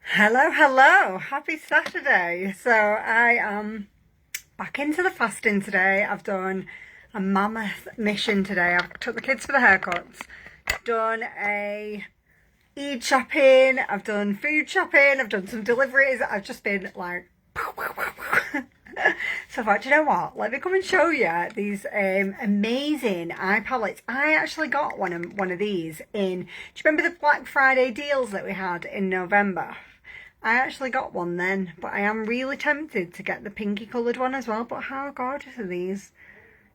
Hello, happy Saturday. So I am back into the fasting today. I've done a mammoth mission today. I've took the kids for the haircuts, done a Eid shopping, I've done food shopping, I've done some deliveries. I've just been like so I thought, you know what? Let me come and show you these amazing eye palettes. I actually got one of these in. Do you remember the Black Friday deals that we had in November? I actually got one then, but I am really tempted to get the pinky coloured one as well. But how gorgeous are these?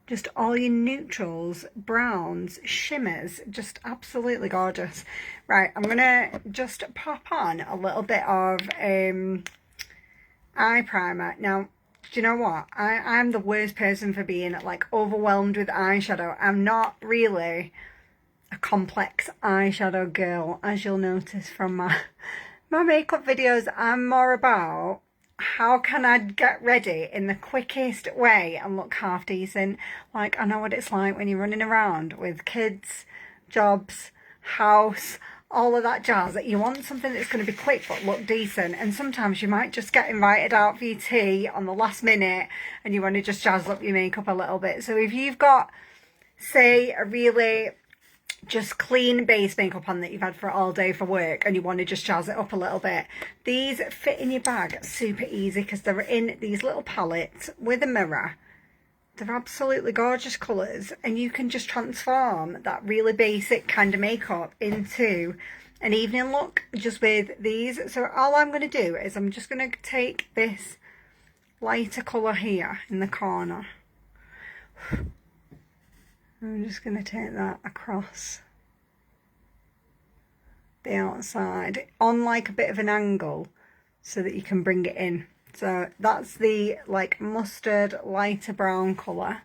Just all your neutrals, browns, shimmers, just absolutely gorgeous. Right, I'm gonna just pop on a little bit of eye primer. Now, do you know what? I'm the worst person for being like overwhelmed with eyeshadow. I'm not really a complex eyeshadow girl, as you'll notice from my makeup videos. I'm more about how can I get ready in the quickest way and look half decent. Like, I know what it's like when you're running around with kids, jobs, house, all of that jazz, that you want something that's going to be quick but look decent. And sometimes you might just get invited out for your tea on the last minute and you want to just jazz up your makeup a little bit. So if you've got, say, a really just clean base makeup on that you've had for all day for work and you want to just jazz it up a little bit, these fit in your bag super easy because they're in these little palettes with a mirror. They're absolutely gorgeous colours, and you can just transform that really basic kind of makeup into an evening look just with these. So all I'm going to do is I'm just going to take this lighter colour here in the corner. I'm just going to take that across the outside on like a bit of an angle so that you can bring it in. So that's the like mustard lighter brown colour.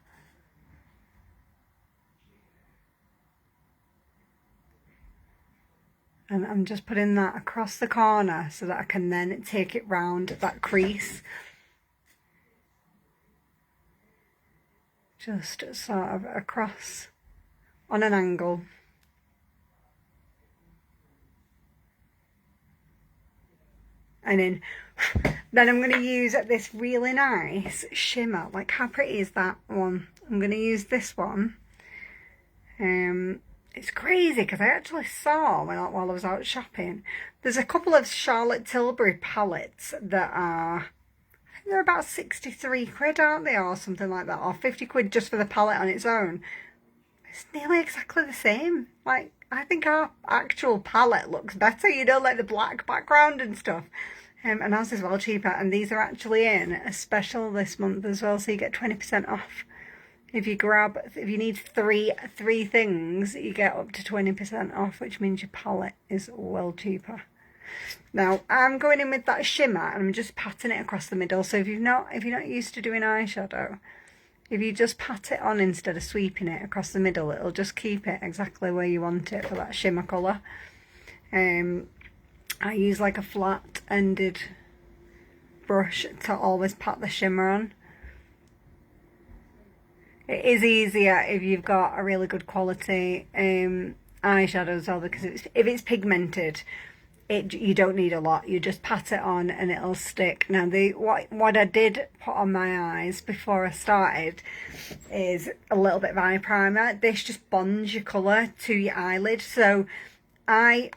And I'm just putting that across the corner so that I can then take it round that crease. Just sort of across on an angle. And then I'm going to use this really nice shimmer. Like, how pretty is that one? I'm going to use this one. It's crazy because I actually saw while I was out shopping, there's a couple of Charlotte Tilbury palettes that are, I think they're about 63 quid, aren't they, or something like that, or 50 quid just for the palette on its own. It's nearly exactly the same. Like, I think our actual palette looks better, you know, like the black background and stuff. And ours is well cheaper, and these are actually in a special this month as well, so you get 20% off. If you need three things, you get up to 20% off, which means your palette is well cheaper. Now I'm going in with that shimmer and I'm just patting it across the middle. So if you're not used to doing eyeshadow, if you just pat it on instead of sweeping it across the middle, it'll just keep it exactly where you want it for that shimmer colour. I use like a flat-ended brush to always pat the shimmer on. It is easier if you've got a really good quality eyeshadow as well, because if it's pigmented, you don't need a lot. You just pat it on and it'll stick. Now what I did put on my eyes before I started is a little bit of eye primer. This just bonds your colour to your eyelid. So I've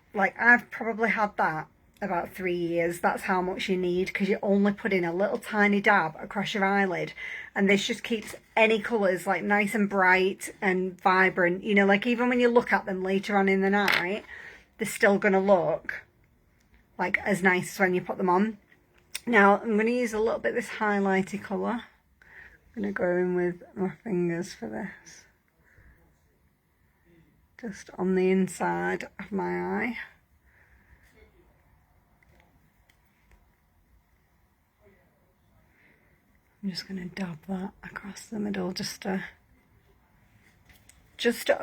probably had that about 3 years. That's how much you need, because you only put in a little tiny dab across your eyelid, and this just keeps any colours like nice and bright and vibrant, you know, like even when you look at them later on in the night, they're still going to look like as nice as when you put them on. Now I'm going to use a little bit of this highlighty colour. I'm going to go in with my fingers for this, just on the inside of my eye. I'm just going to dab that across the middle just to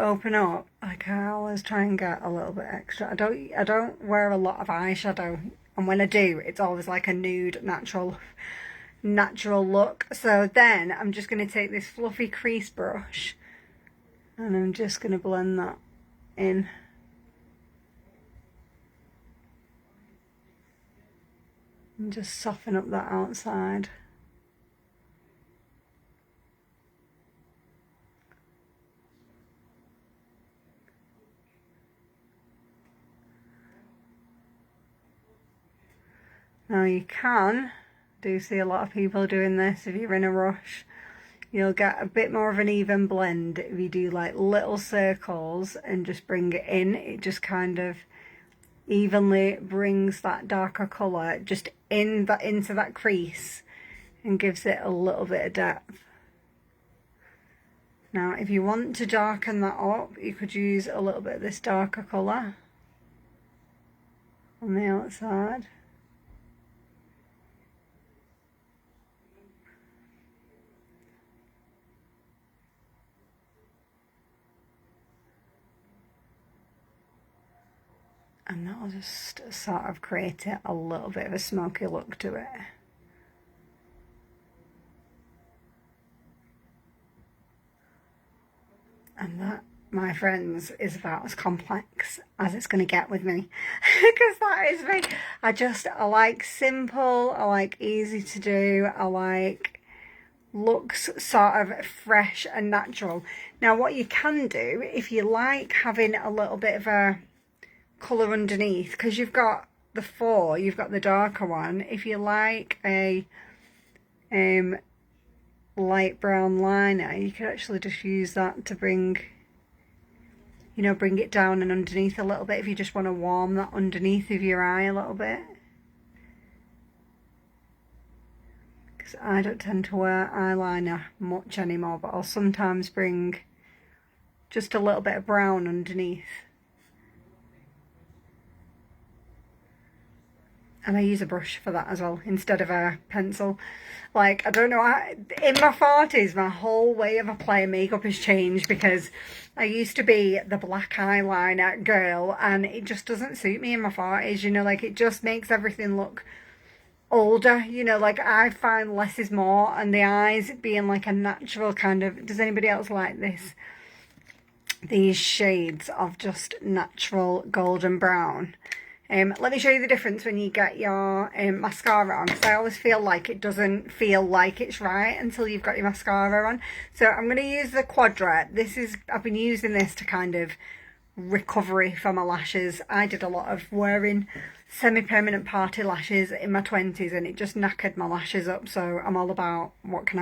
open up. Like, I always try and get a little bit extra. I don't wear a lot of eyeshadow, and when I do, it's always like a nude natural look. So then I'm just going to take this fluffy crease brush and I'm just going to blend that in. And just soften up that outside. Now you do see a lot of people doing this if you're in a rush. You'll get a bit more of an even blend if you do like little circles and just bring it in. It just kind of evenly brings that darker colour just into that crease and gives it a little bit of depth. Now if you want to darken that up, you could use a little bit of this darker colour on the outside. And that'll just sort of create a little bit of a smoky look to it. And that, my friends, is about as complex as it's going to get with me. Because that is me. I like simple, I like easy to do, I like looks sort of fresh and natural. Now what you can do, if you like having a little bit of a colour underneath, because you've got the darker one, if you like a light brown liner, you could actually just use that to bring it down and underneath a little bit if you just want to warm that underneath of your eye a little bit. Because I don't tend to wear eyeliner much anymore, but I'll sometimes bring just a little bit of brown underneath. And I use a brush for that as well, instead of a pencil. Like, I don't know, in my 40s, my whole way of applying makeup has changed, because I used to be the black eyeliner girl, and it just doesn't suit me in my 40s, like, it just makes everything look older, like, I find less is more, and the eyes being like a natural kind of, does anybody else like this? These shades of just natural golden brown. Let me show you the difference when you get your mascara on, because I always feel like it doesn't feel like it's right until you've got your mascara on. So I'm going to use the Quadra. I've been using this to kind of recovery for my lashes. I did a lot of wearing semi-permanent party lashes in my 20s, and it just knackered my lashes up. So I'm all about what can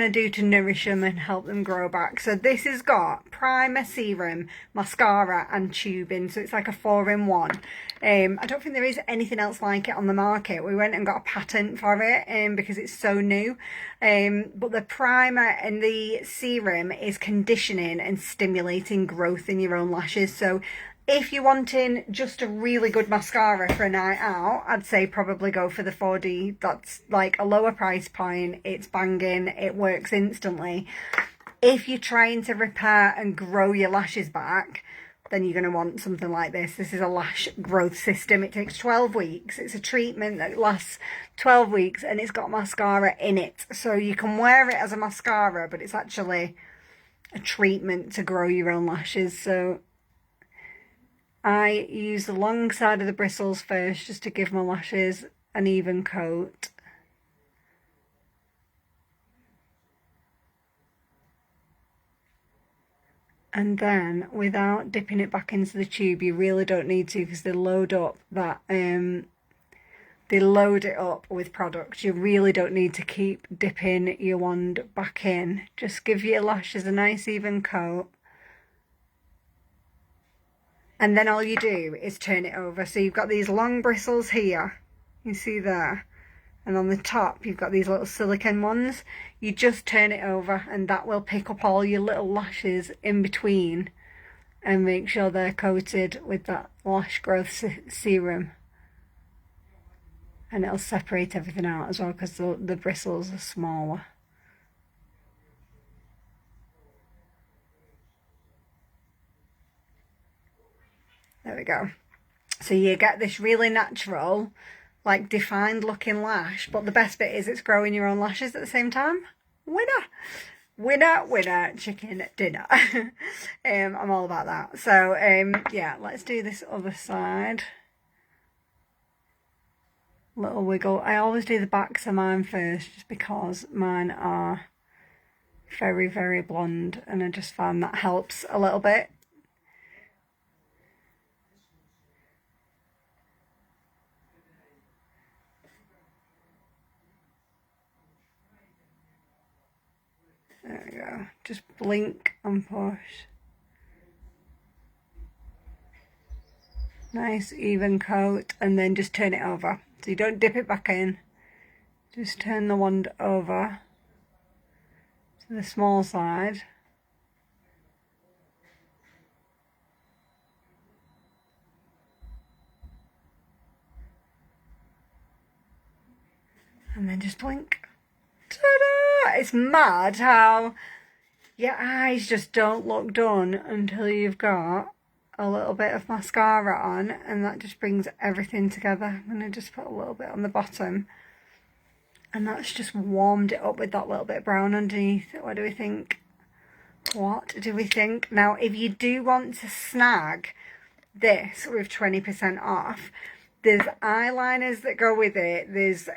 I do to nourish them and help them grow back. So this has got primer, serum, mascara and tubing, so it's like a 4-in-1. I don't think there is anything else like it on the market. We went and got a patent for it because it's so new. But the primer and the serum is conditioning and stimulating growth in your own lashes. So if you're wanting just a really good mascara for a night out, I'd say probably go for the 4D. That's like a lower price point. It's banging. It works instantly. If you're trying to repair and grow your lashes back, then you're going to want something like this. This is a lash growth system. It takes 12 weeks. It's a treatment that lasts 12 weeks, and it's got mascara in it. So you can wear it as a mascara, but it's actually a treatment to grow your own lashes. So I use the long side of the bristles first, just to give my lashes an even coat. And then, without dipping it back into the tube, you really don't need to, because they load up that, they load it up with product. You really don't need to keep dipping your wand back in. Just give your lashes a nice even coat. And then all you do is turn it over. So you've got these long bristles here, you see there. And on the top, you've got these little silicone ones. You just turn it over, and that will pick up all your little lashes in between and make sure they're coated with that lash growth serum. And it'll separate everything out as well, because the bristles are smaller. There we go. So you get this really natural, like, defined looking lash, but the best bit is it's growing your own lashes at the same time. Winner! Winner, winner, chicken dinner. I'm all about that. So, yeah, let's do this other side. little wiggle. I always do the backs of mine first just because mine are very, very blonde, and I just find that helps a little bit. There we go. Just blink and push. Nice even coat, and then just turn it over. So you don't dip it back in. Just turn the wand over to the small side. And then just blink. Ta-da! It's mad how your eyes just don't look done until you've got a little bit of mascara on, and that just brings everything together. I'm going to just put a little bit on the bottom, and that's just warmed it up with that little bit of brown underneath. What do we think? What do we think? Now, if you do want to snag this with 20% off, there's eyeliners that go with it. There's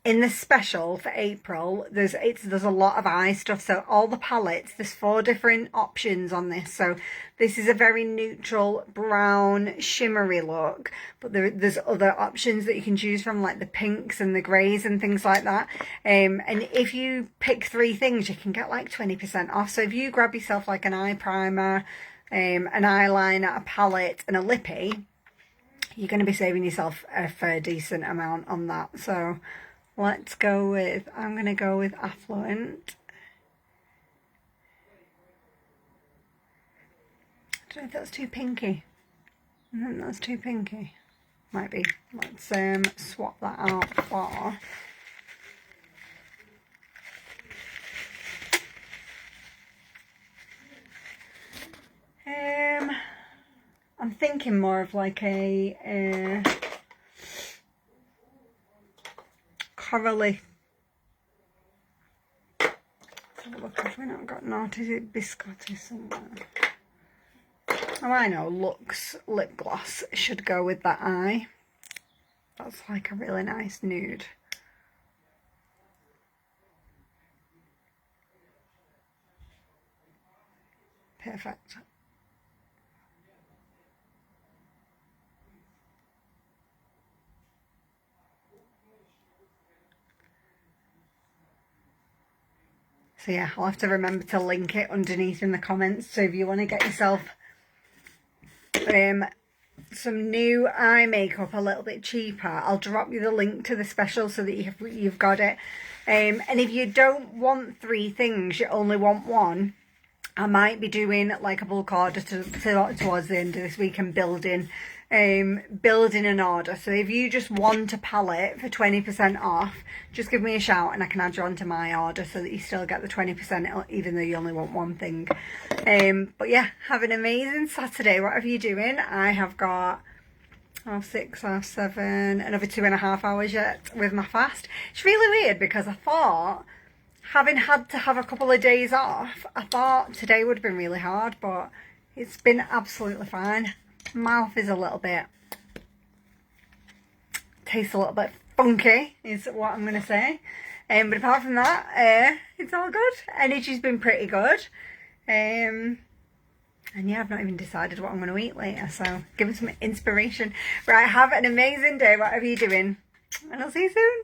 in the special for April, there's a lot of eye stuff. So all the palettes, there's 4 different options on this. So this is a very neutral brown shimmery look, but there's other options that you can choose from, like the pinks and the greys and things like that. And if you pick 3 things, you can get like 20% off. So if you grab yourself like an eye primer, an eyeliner, a palette and a lippy, you're going to be saving yourself a fair decent amount on that. So let's go with, I'm going to go with Affluent. I don't know if that's too pinky. I think that's too pinky. Might be. Let's swap that out for... I'm thinking more of like a corally. Let's have a look if we've not got Naughty Biscotti somewhere. Oh, I know, Lux lip gloss should go with that eye. That's like a really nice nude. Perfect. So yeah, I'll have to remember to link it underneath in the comments. So if you want to get yourself some new eye makeup a little bit cheaper, I'll drop you the link to the special so that you've got it. And if you don't want 3 things, you only want 1, I might be doing like a bulk order towards the end of this week and building an order. So if you just want a palette for 20% off, just give me a shout and I can add you onto my order so that you still get the 20% even though you only want 1 thing. But yeah, have an amazing Saturday, whatever you're doing. I have got 6, 7, another 2.5 hours yet with my fast. It's really weird because I thought, having had to have a couple of days off, I thought today would have been really hard, but it's been absolutely fine. Mouth is a little bit, tastes a little bit funky is what I'm going to say. But apart from that, it's all good. Energy's been pretty good. And yeah, I've not even decided what I'm going to eat later, so give me some inspiration. Right, have an amazing day, whatever you're doing, and I'll see you soon.